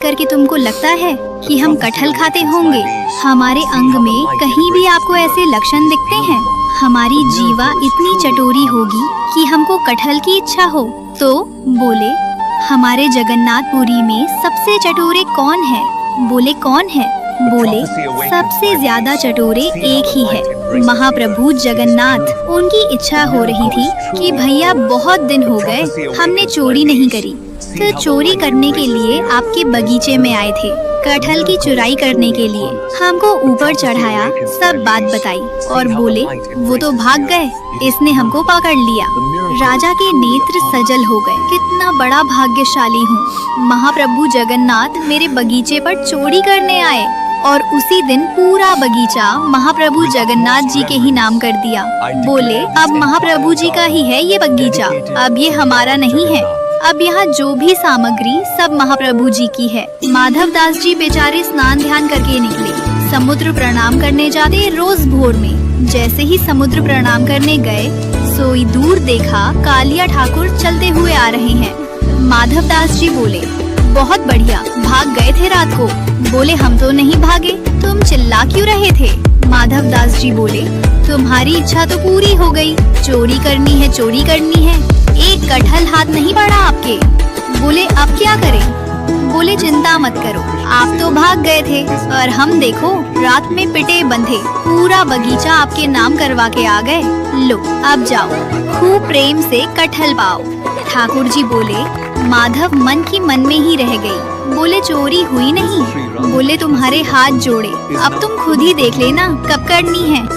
करके तुमको लगता है कि हम कटहल खाते होंगे? हमारे अंग में कहीं भी आपको ऐसे लक्षण दिखते हैं? हमारी जीवा इतनी चटोरी होगी कि हमको कटहल की इच्छा हो? तो बोले, हमारे जगन्नाथपुरी में सबसे चटोरे कौन है? बोले, कौन है? बोले, सबसे ज्यादा चटोरे एक ही है, महाप्रभु जगन्नाथ। उनकी इच्छा हो रही थी कि भैया बहुत दिन हो गए हमने चोरी नहीं करी, तो चोरी करने के लिए आपके बगीचे में आए थे, कटहल की चुराई करने के लिए। हमको ऊपर चढ़ाया, सब बात बताई और बोले वो तो भाग गए, इसने हमको पकड़ लिया। राजा के नेत्र सजल हो गए, कितना बड़ा भाग्यशाली हूँ, महाप्रभु जगन्नाथ मेरे बगीचे पर चोरी करने आए और उसी दिन पूरा बगीचा महाप्रभु जगन्नाथ जी के ही नाम कर दिया। बोले, अब महाप्रभु जी का ही है ये बगीचा, अब ये हमारा नहीं है, अब यहाँ जो भी सामग्री सब महाप्रभु जी की है। माधव दास जी बेचारे स्नान ध्यान करके निकले, समुद्र प्रणाम करने जाते रोज भोर में। जैसे ही समुद्र प्रणाम करने गए, सोई दूर देखा कालिया ठाकुर चलते हुए आ रहे हैं। माधव दास जी बोले, बहुत बढ़िया, भाग गए थे रात को? बोले, हम तो नहीं भागे, तुम चिल्ला क्यों रहे थे? माधव दास जी बोले, तुम्हारी इच्छा तो पूरी हो गई, चोरी करनी है, चोरी करनी है, एक कटहल हाथ नहीं बढ़ा आपके। बोले, अब क्या करें? बोले, चिंता मत करो, आप तो भाग गए थे और हम देखो रात में पिटे बंधे पूरा बगीचा आपके नाम करवा के आ गए। लो, अब जाओ, खूब प्रेम से कटहल पाओ। ठाकुर जी बोले, माधव मन की मन में ही रह गई। बोले, चोरी हुई नहीं। बोले, तुम्हारे हाथ जोड़े, अब तुम खुद ही देख लेना कब करनी है।